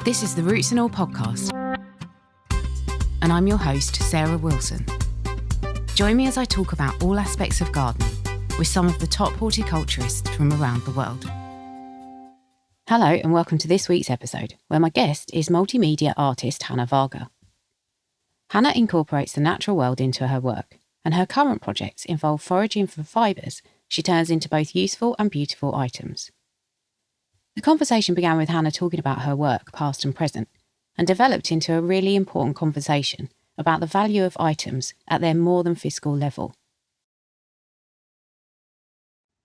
This is the Roots and All podcast, and I'm your host, Sarah Wilson. Join me as I talk about all aspects of gardening with some of the top horticulturists from around the world. Hello and welcome to this week's episode, where my guest is multimedia artist Hanna Varga. Hanna incorporates the natural world into her work, and her current projects involve foraging for fibres she turns into both useful and beautiful items. The conversation began with Hanna talking about her work, past and present, and developed into a really important conversation about the value of items at their more than fiscal level.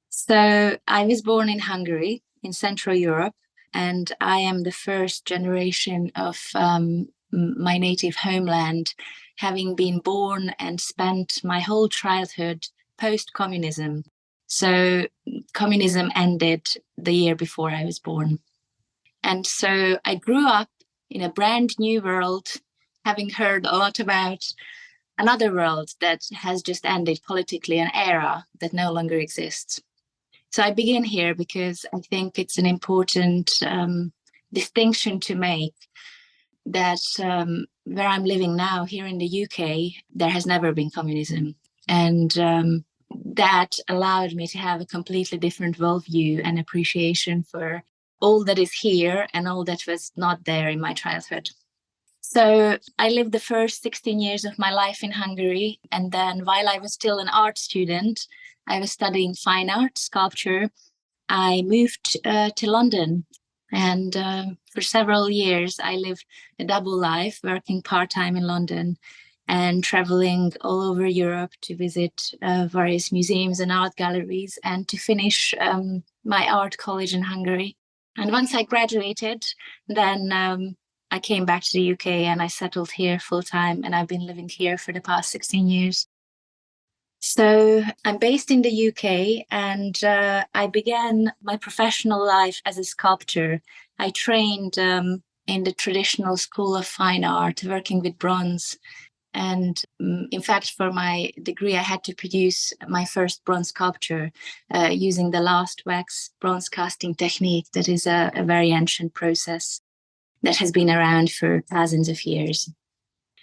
So I was born in Hungary, in Central Europe, and I am the first generation of my native homeland, having been born and spent my whole childhood post-communism. So communism ended the year before I was born. And so I grew up in a brand new world, having heard a lot about another world that has just ended politically, an era that no longer exists. So I begin here because I think it's an important distinction to make that where I'm living now, here in the UK, there has never been communism. And that allowed me to have a completely different worldview and appreciation for all that is here and all that was not there in my childhood. So I lived the first 16 years of my life in Hungary. And then while I was still an art student, I was studying fine art, sculpture. I moved to London. And for several years, I lived a double life, working part-time in London and traveling all over Europe to visit various museums and art galleries and to finish my art college in Hungary. And once I graduated, then I came back to the UK and I settled here full-time, and I've been living here for the past 16 years. So I'm based in the UK, and I began my professional life as a sculptor. I trained in the traditional school of fine art, working with bronze. And in fact, for my degree, I had to produce my first bronze sculpture using the last wax bronze casting technique. That is a very ancient process that has been around for thousands of years.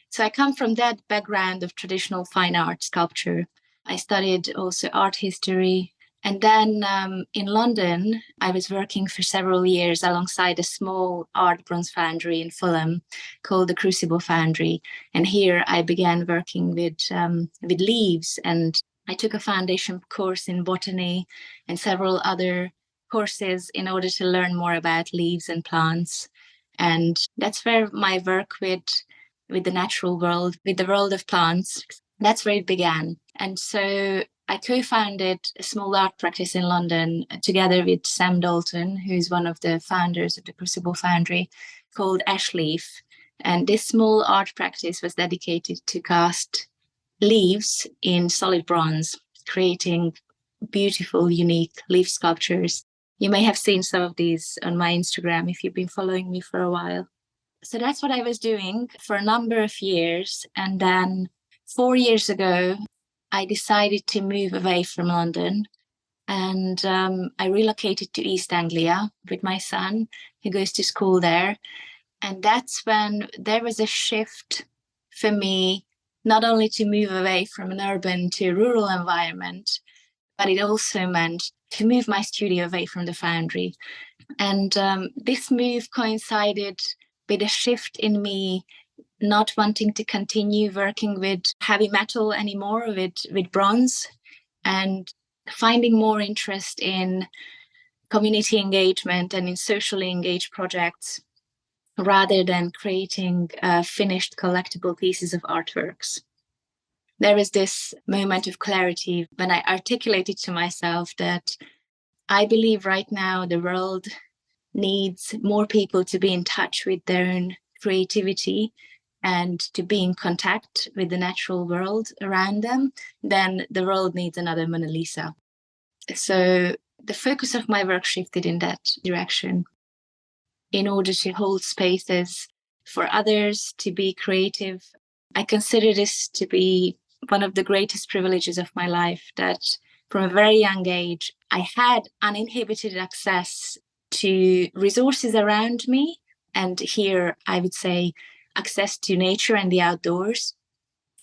So I come from that background of traditional fine art sculpture. I studied also art history. And then in London, I was working for several years alongside a small art bronze foundry in Fulham called the Crucible Foundry. And here I began working with leaves, and I took a foundation course in botany and several other courses in order to learn more about leaves and plants. And that's where my work with the natural world, with the world of plants, that's where it began. And so I co-founded a small art practice in London together with Sam Dalton, who's one of the founders of the Crucible Foundry, called Ashleaf. And this small art practice was dedicated to cast leaves in solid bronze, creating beautiful, unique leaf sculptures. You may have seen some of these on my Instagram if you've been following me for a while. So that's what I was doing for a number of years. And then 4 years ago, I decided to move away from London, and I relocated to East Anglia with my son, who goes to school there. And that's when there was a shift for me, not only to move away from an urban to a rural environment, but it also meant to move my studio away from the foundry. And this move coincided with a shift in me not wanting to continue working with heavy metal anymore, with bronze, and finding more interest in community engagement and in socially engaged projects, rather than creating finished collectible pieces of artworks. There was this moment of clarity when I articulated to myself that I believe right now the world needs more people to be in touch with their own creativity and to be in contact with the natural world around them, then the world needs another Mona Lisa. So the focus of my work shifted in that direction. In order to hold spaces for others to be creative, I consider this to be one of the greatest privileges of my life, that from a very young age, I had uninhibited access to resources around me And here, I would say, access to nature and the outdoors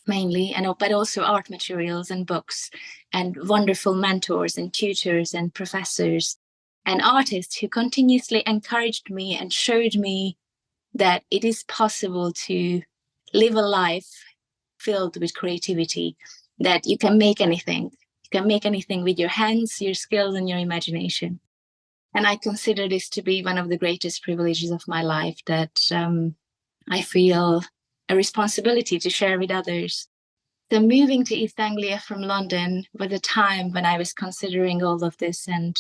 mainly, but also art materials and books and wonderful mentors and tutors and professors and artists who continuously encouraged me and showed me that it is possible to live a life filled with creativity, that you can make anything. You can make anything with your hands, your skills, and your imagination. And I consider this to be one of the greatest privileges of my life, that I feel a responsibility to share with others. So moving to East Anglia from London was a time when I was considering all of this, and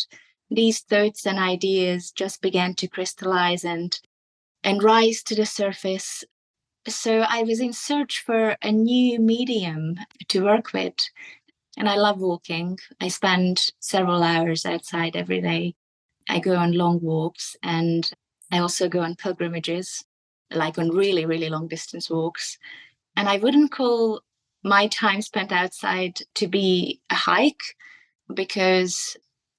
these thoughts and ideas just began to crystallize and rise to the surface. So I was in search for a new medium to work with. And I love walking. I spend several hours outside every day. I go on long walks, and I also go on pilgrimages, like on really, really long distance walks. And I wouldn't call my time spent outside to be a hike, because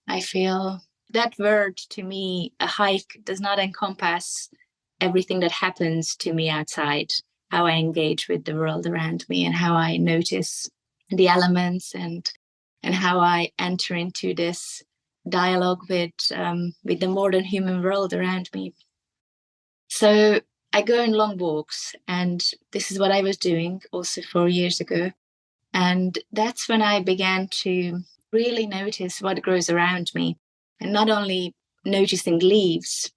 I feel that word, to me, a hike, does not encompass everything that happens to me outside, how I engage with the world around me and how I notice the elements and how I enter into this dialogue with the modern human world around me. So I go on long walks, and this is what I was doing also 4 years ago. And that's when I began to really notice what grows around me, and not only noticing leaves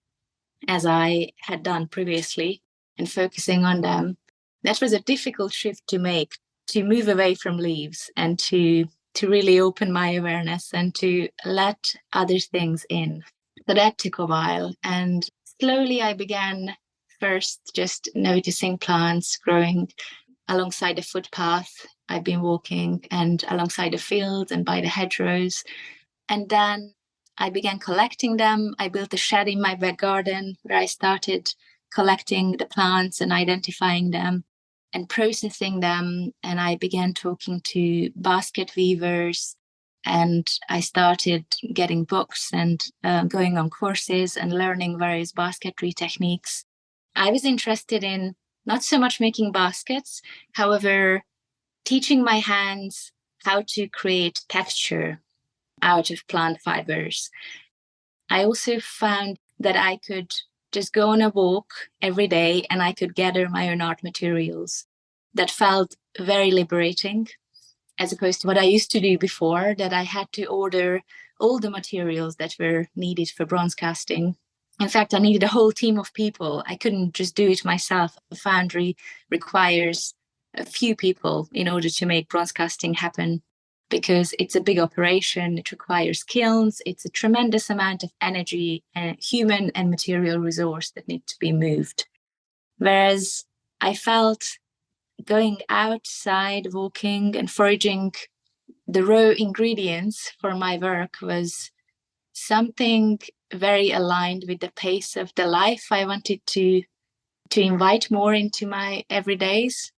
as I had done previously and focusing on them. That was a difficult shift to make, to move away from leaves and to really open my awareness and to let other things in. So that took a while. And slowly I began first just noticing plants growing alongside the footpath I've been walking, and alongside the fields and by the hedgerows. And then I began collecting them. I built a shed in my back garden where I started collecting the plants and identifying them and processing them. And I began talking to basket weavers, and I started getting books and going on courses and learning various basketry techniques. I was interested in not so much making baskets, however, teaching my hands how to create texture out of plant fibers. I also found that I could just go on a walk every day and I could gather my own art materials. That felt very liberating, as opposed to what I used to do before, that I had to order all the materials that were needed for bronze casting. In fact, I needed a whole team of people. I couldn't just do it myself. A foundry requires a few people in order to make bronze casting happen, because it's a big operation. It requires kilns. It's a tremendous amount of energy and human and material resource that need to be moved. Whereas I felt going outside, walking and foraging the raw ingredients for my work was something very aligned with the pace of the life I wanted to invite more into my everydays.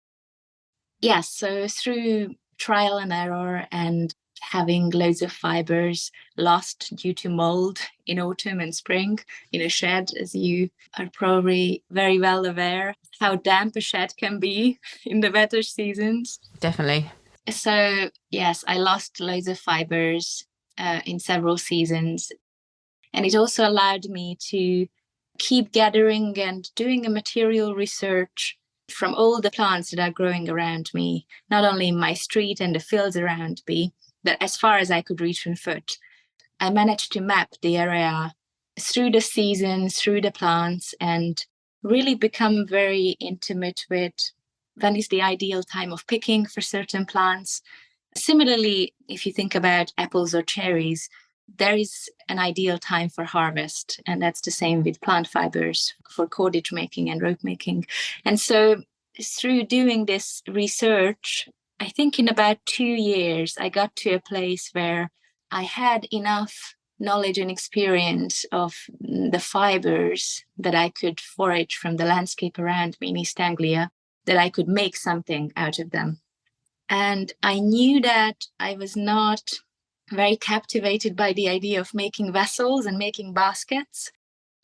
Yes, so through trial and error and having loads of fibers lost due to mold in autumn and spring in a shed, as you are probably very well aware how damp a shed can be in the wetter seasons. Definitely. So yes, I lost loads of fibers in several seasons. And it also allowed me to keep gathering and doing a material research from all the plants that are growing around me, not only in my street and the fields around me, but as far as I could reach on foot. I managed to map the area through the seasons, through the plants, and really become very intimate with when is the ideal time of picking for certain plants. Similarly, if you think about apples or cherries, there is an ideal time for harvest, and that's the same with plant fibers for cordage making and rope making. And so through doing this research, I think in about 2 years, I got to a place where I had enough knowledge and experience of the fibers that I could forage from the landscape around me in East Anglia, that I could make something out of them. And I knew that I was not very captivated by the idea of making vessels and making baskets.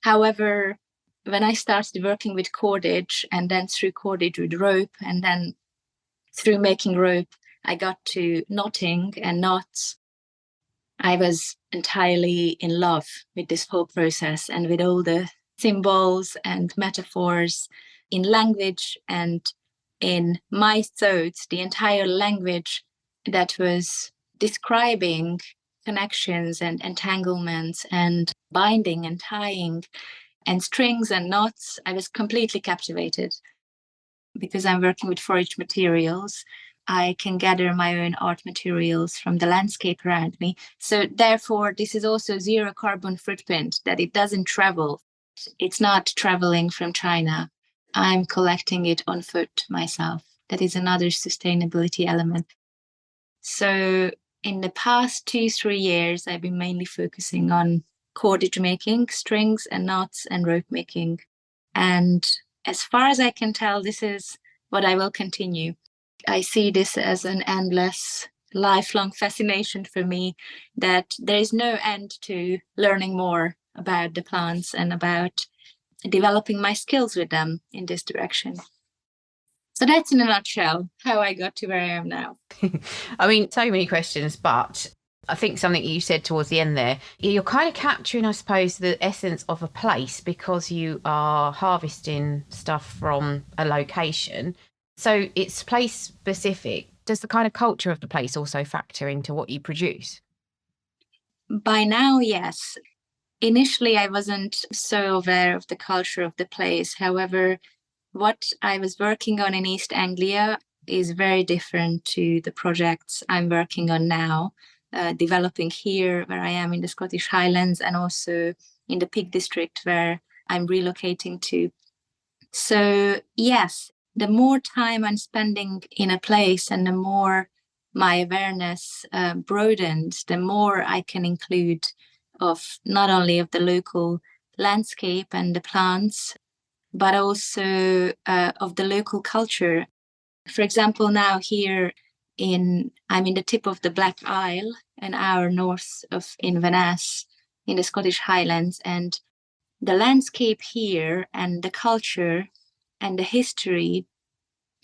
However, when I started working with cordage, and then through cordage with rope, and then through making rope, I got to knotting and knots. I was entirely in love with this whole process and with all the symbols and metaphors in language and in my thoughts, the entire language that was describing connections and entanglements and binding and tying and strings and knots. I was completely captivated. Because I'm working with foraged materials, I can gather my own art materials from the landscape around me. So therefore, this is also zero carbon footprint, that it doesn't travel. It's not traveling from China. I'm collecting it on foot myself. That is another sustainability element. So in the past 2-3 years, I've been mainly focusing on cordage making, strings and knots, and rope making. And as far as I can tell, this is what I will continue. I see this as an endless, lifelong fascination for me, that there is no end to learning more about the plants and about developing my skills with them in this direction. So that's in a nutshell how I got to where I am now. I mean, so many questions, but I think something you said towards the end there, you're kind of capturing, I suppose, the essence of a place, because you are harvesting stuff from a location. So it's place specific. Does the kind of culture of the place also factor into what you produce? By now, yes. Initially, I wasn't so aware of the culture of the place. However, what I was working on in East Anglia is very different to the projects I'm working on now, developing here where I am in the Scottish Highlands, and also in the Peak District where I'm relocating to. So yes, the more time I'm spending in a place and the more my awareness broadens, the more I can include of not only of the local landscape and the plants, but also of the local culture. For example, now here I'm in the tip of the Black Isle, an hour north of Inverness in the Scottish Highlands, and the landscape here and the culture and the history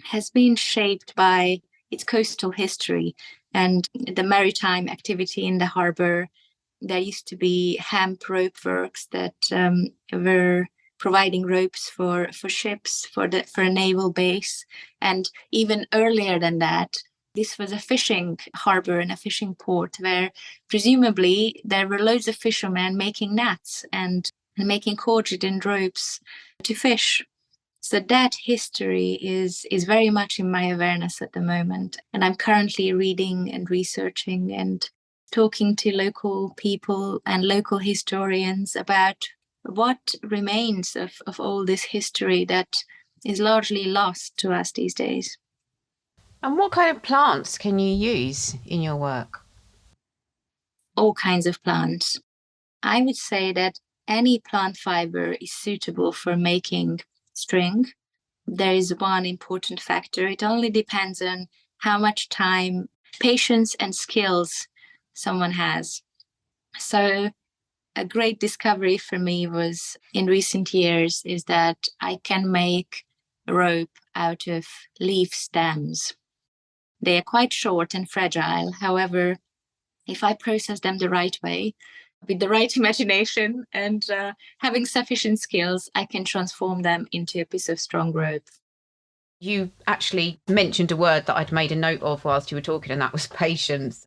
has been shaped by its coastal history and the maritime activity in the harbour. There used to be hemp rope works that were providing ropes for ships for a naval base. And even earlier than that, this was a fishing harbour and a fishing port where presumably there were loads of fishermen making nets and making cordage and ropes to fish. So that history is very much in my awareness at the moment. And I'm currently reading and researching and talking to local people and local historians about what remains of all this history that is largely lost to us these days. And what kind of plants can you use in your work? All kinds of plants. I would say that any plant fiber is suitable for making string. There is one important factor. It only depends on how much time, patience, and skills someone has. So a great discovery for me was in recent years is that I can make rope out of leaf stems. They are quite short and fragile. However, if I process them the right way, with the right imagination and having sufficient skills, I can transform them into a piece of strong rope. You actually mentioned a word that I'd made a note of whilst you were talking, and that was patience.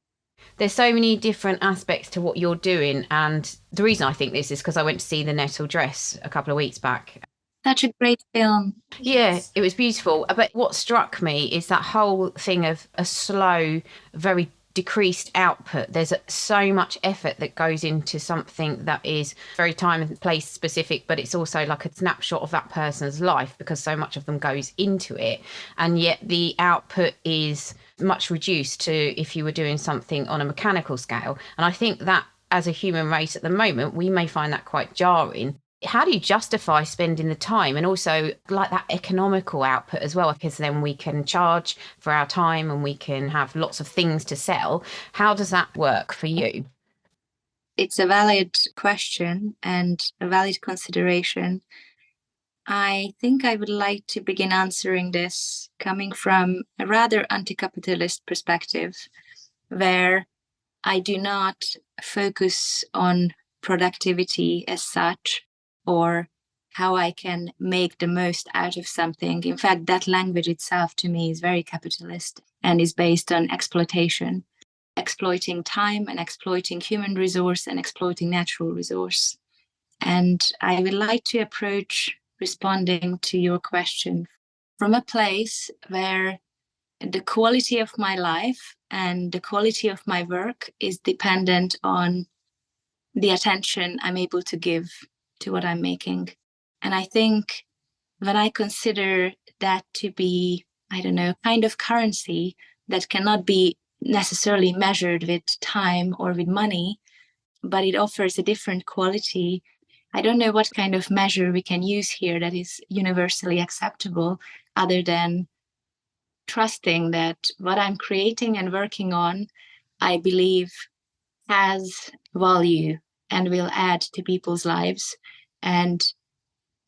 There's so many different aspects to what you're doing. And the reason I think this is because I went to see The Nettle Dress a couple of weeks back. Such a great film. Yeah, it was beautiful. But what struck me is that whole thing of a slow, very decreased output. There's so much effort that goes into something that is very time and place specific, but it's also like a snapshot of that person's life because so much of them goes into it. And yet the output is much reduced to if you were doing something on a mechanical scale. And I think that as a human race at the moment, we may find that quite jarring. How do you justify spending the time and also like that economical output as well? Because then we can charge for our time and we can have lots of things to sell. How does that work for you? It's a valid question and a valid consideration. I think I would like to begin answering this coming from a rather anti-capitalist perspective, where I do not focus on productivity as such or how I can make the most out of something. In fact, that language itself to me is very capitalist and is based on exploitation, exploiting time and exploiting human resource and exploiting natural resource. And I would like to approach responding to your question from a place where the quality of my life and the quality of my work is dependent on the attention I'm able to give to what I'm making. And I think when I consider that to be, I don't know, kind of currency that cannot be necessarily measured with time or with money, but it offers a different quality. I don't know what kind of measure we can use here that is universally acceptable other than trusting that what I'm creating and working on, I believe has value and will add to people's lives. And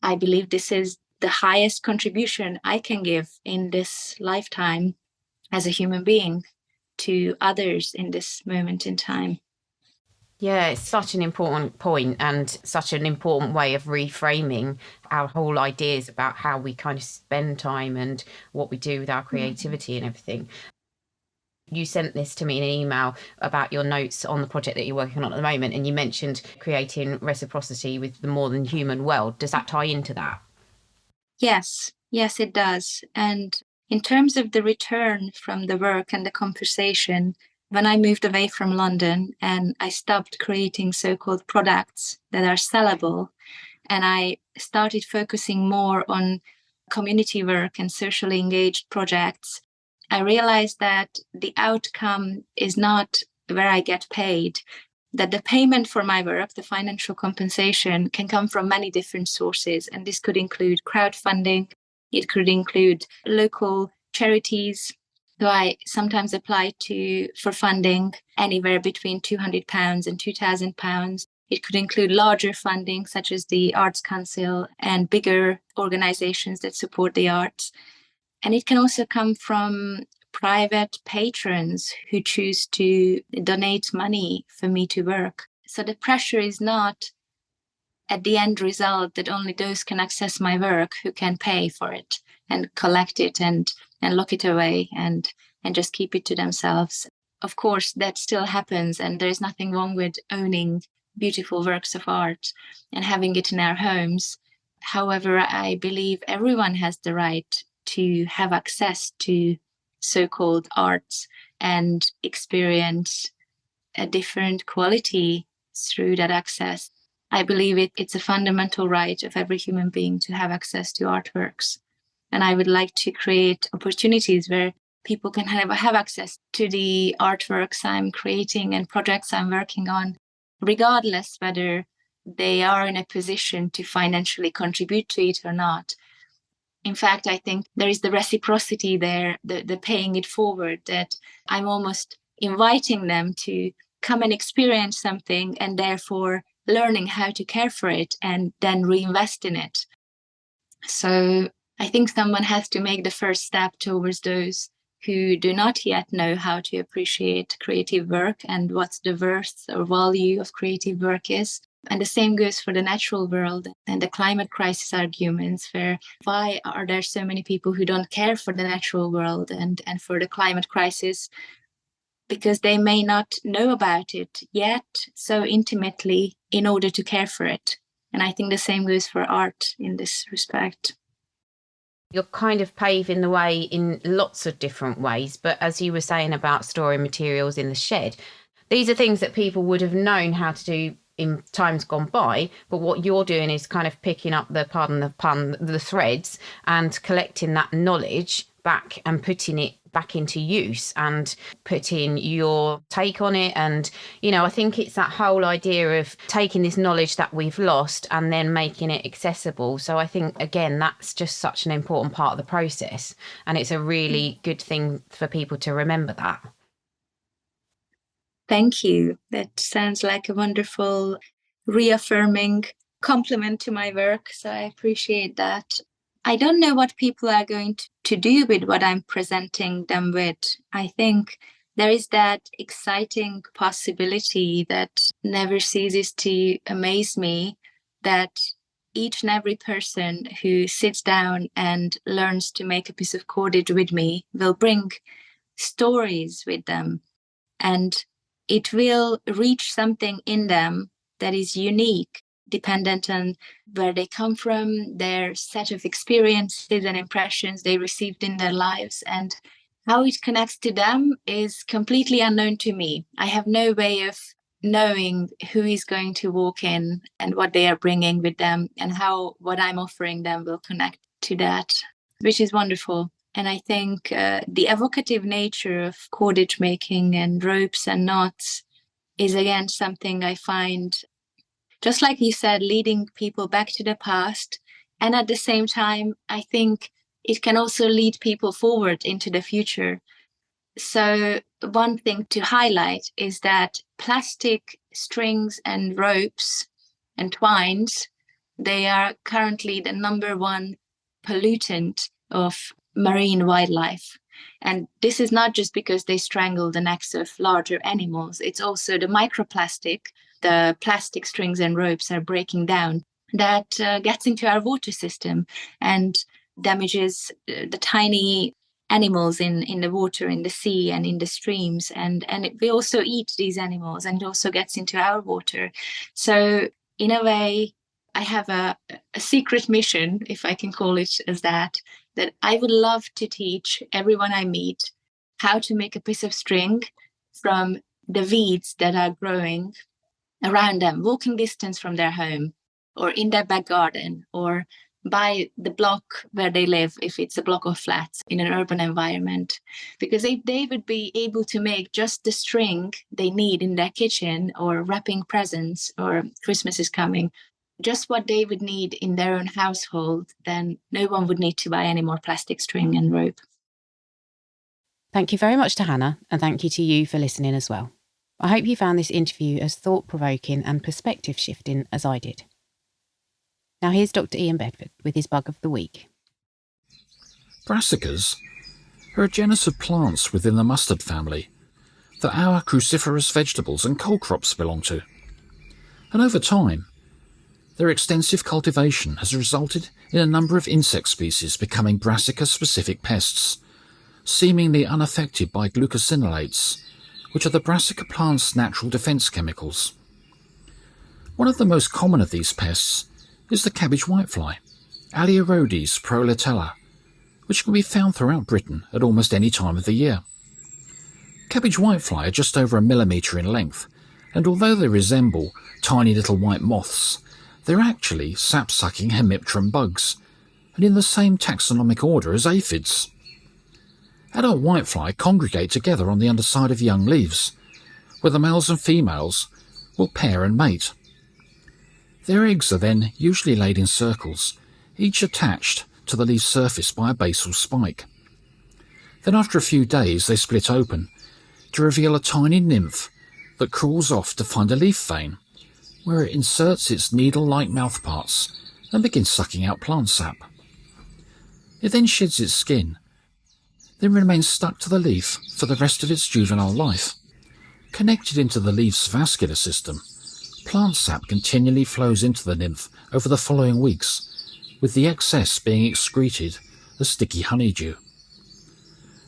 I believe this is the highest contribution I can give in this lifetime as a human being to others in this moment in time. Yeah, it's such an important point and such an important way of reframing our whole ideas about how we kind of spend time and what we do with our creativity and everything. You sent this to me in an email about your notes on the project that you're working on at the moment, and you mentioned creating reciprocity with the more than human world. Does that tie into that? Yes, it does. And in terms of the return from the work and the conversation, when I moved away from London and I stopped creating so-called products that are sellable, and I started focusing more on community work and socially engaged projects, I realized that the outcome is not where I get paid, that the payment for my work, the financial compensation, can come from many different sources. And this could include crowdfunding, it could include local charities. So I sometimes apply for funding anywhere between £200 and £2,000. It could include larger funding, such as the Arts Council and bigger organizations that support the arts. And it can also come from private patrons who choose to donate money for me to work. So the pressure is not at the end result that only those can access my work who can pay for it and collect it and lock it away and just keep it to themselves. Of course, that still happens, and there's nothing wrong with owning beautiful works of art and having it in our homes. However, I believe everyone has the right to have access to so-called arts and experience a different quality through that access. I believe it's a fundamental right of every human being to have access to artworks. And I would like to create opportunities where people can have access to the artworks I'm creating and projects I'm working on, regardless whether they are in a position to financially contribute to it or not. In fact, I think there is the reciprocity there, the paying it forward, that I'm almost inviting them to come and experience something and therefore learning how to care for it and then reinvest in it. So I think someone has to make the first step towards those who do not yet know how to appreciate creative work and what the worth or value of creative work is. And the same goes for the natural world and the climate crisis arguments, where why are there so many people who don't care for the natural world and for the climate crisis? Because they may not know about it yet so intimately in order to care for it. And I think the same goes for art in this respect. You're kind of paving the way in lots of different ways. But as you were saying about storing materials in the shed, these are things that people would have known how to do in times gone by. But what you're doing is kind of picking up pardon the pun, the threads and collecting that knowledge back and putting it back into use and putting your take on it. And, you know, I think it's that whole idea of taking this knowledge that we've lost and then making it accessible. So I think, again, that's just such an important part of the process. And it's a really good thing for people to remember that. Thank you. That sounds like a wonderful reaffirming compliment to my work, so I appreciate that. I don't know what people are going to do with what I'm presenting them with. I think there is that exciting possibility that never ceases to amaze me, that each and every person who sits down and learns to make a piece of cordage with me will bring stories with them, and it will reach something in them that is unique, dependent on where they come from, their set of experiences and impressions they received in their lives, and how it connects to them is completely unknown to me. I have no way of knowing who is going to walk in and what they are bringing with them, and how what I'm offering them will connect to that, which is wonderful. And I think the evocative nature of cordage making and ropes and knots is, again, something I find, just like you said, leading people back to the past. And at the same time, I think it can also lead people forward into the future. So one thing to highlight is that plastic strings and ropes and twines, they are currently the number one pollutant of marine wildlife. And this is not just because they strangle the necks of larger animals. It's also the microplastic, the plastic strings and ropes are breaking down, that gets into our water system and damages the tiny animals in the water, in the sea and in the streams. And we also eat these animals, and it also gets into our water. So in a way, I have a secret mission, if I can call it as that I would love to teach everyone I meet how to make a piece of string from the weeds that are growing around them, walking distance from their home, or in their back garden, or by the block where they live, if it's a block of flats in an urban environment. Because if they would be able to make just the string they need in their kitchen, or wrapping presents, or Christmas is coming, just what they would need in their own household, then no one would need to buy any more plastic string and rope. Thank you very much to Hanna, and thank you to you for listening as well. I hope you found this interview as thought-provoking and perspective-shifting as I did. Now here's Dr. Ian Bedford with his bug of the week. Brassicas are a genus of plants within the mustard family that our cruciferous vegetables and cold crops belong to. And over time, their extensive cultivation has resulted in a number of insect species becoming brassica-specific pests, seemingly unaffected by glucosinolates, which are the brassica plant's natural defence chemicals. One of the most common of these pests is the cabbage whitefly, Aleorodes prolatella, which can be found throughout Britain at almost any time of the year. Cabbage whitefly are just over 1 millimetre in length, and although they resemble tiny little white moths, they're actually sap-sucking hemipteran bugs, and in the same taxonomic order as aphids. Adult whitefly congregate together on the underside of young leaves, where the males and females will pair and mate. Their eggs are then usually laid in circles, each attached to the leaf surface by a basal spike. Then after a few days they split open to reveal a tiny nymph that crawls off to find a leaf vein, where it inserts its needle-like mouthparts and begins sucking out plant sap. It then sheds its skin, then remains stuck to the leaf for the rest of its juvenile life. Connected into the leaf's vascular system, plant sap continually flows into the nymph over the following weeks, with the excess being excreted as sticky honeydew.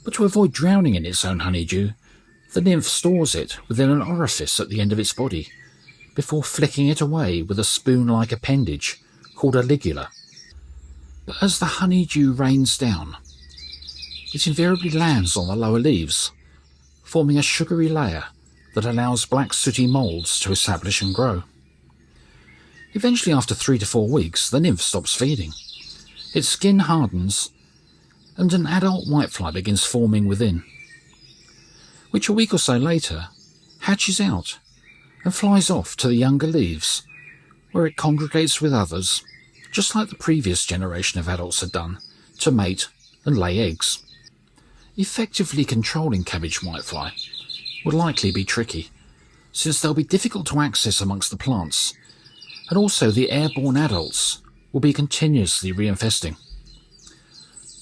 But to avoid drowning in its own honeydew, the nymph stores it within an orifice at the end of its body, before flicking it away with a spoon-like appendage called a ligula. But as the honeydew rains down, it invariably lands on the lower leaves, forming a sugary layer that allows black sooty moulds to establish and grow. Eventually, after 3 to 4 weeks, the nymph stops feeding. Its skin hardens, and an adult whitefly begins forming within, which a week or so later hatches out and flies off to the younger leaves, where it congregates with others, just like the previous generation of adults had done, to mate and lay eggs. Effectively controlling cabbage whitefly would likely be tricky, since they'll be difficult to access amongst the plants, and also the airborne adults will be continuously reinfesting.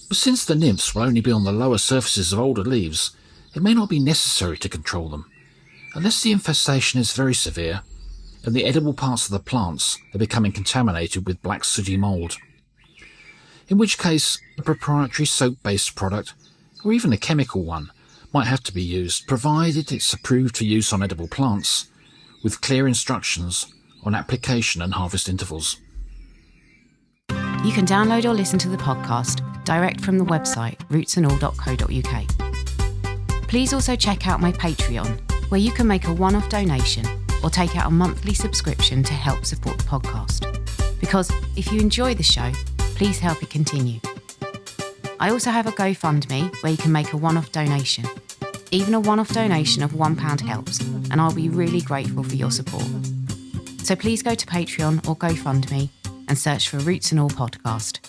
But since the nymphs will only be on the lower surfaces of older leaves, it may not be necessary to control them, unless the infestation is very severe and the edible parts of the plants are becoming contaminated with black sooty mould. In which case, a proprietary soap-based product, or even a chemical one, might have to be used, provided it's approved for use on edible plants, with clear instructions on application and harvest intervals. You can download or listen to the podcast direct from the website rootsandall.co.uk. Please also check out my Patreon, where you can make a one-off donation or take out a monthly subscription to help support the podcast. Because if you enjoy the show, please help it continue. I also have a GoFundMe where you can make a one-off donation. Even a one-off donation of £1 helps, and I'll be really grateful for your support. So please go to Patreon or GoFundMe and search for Roots and All Podcast.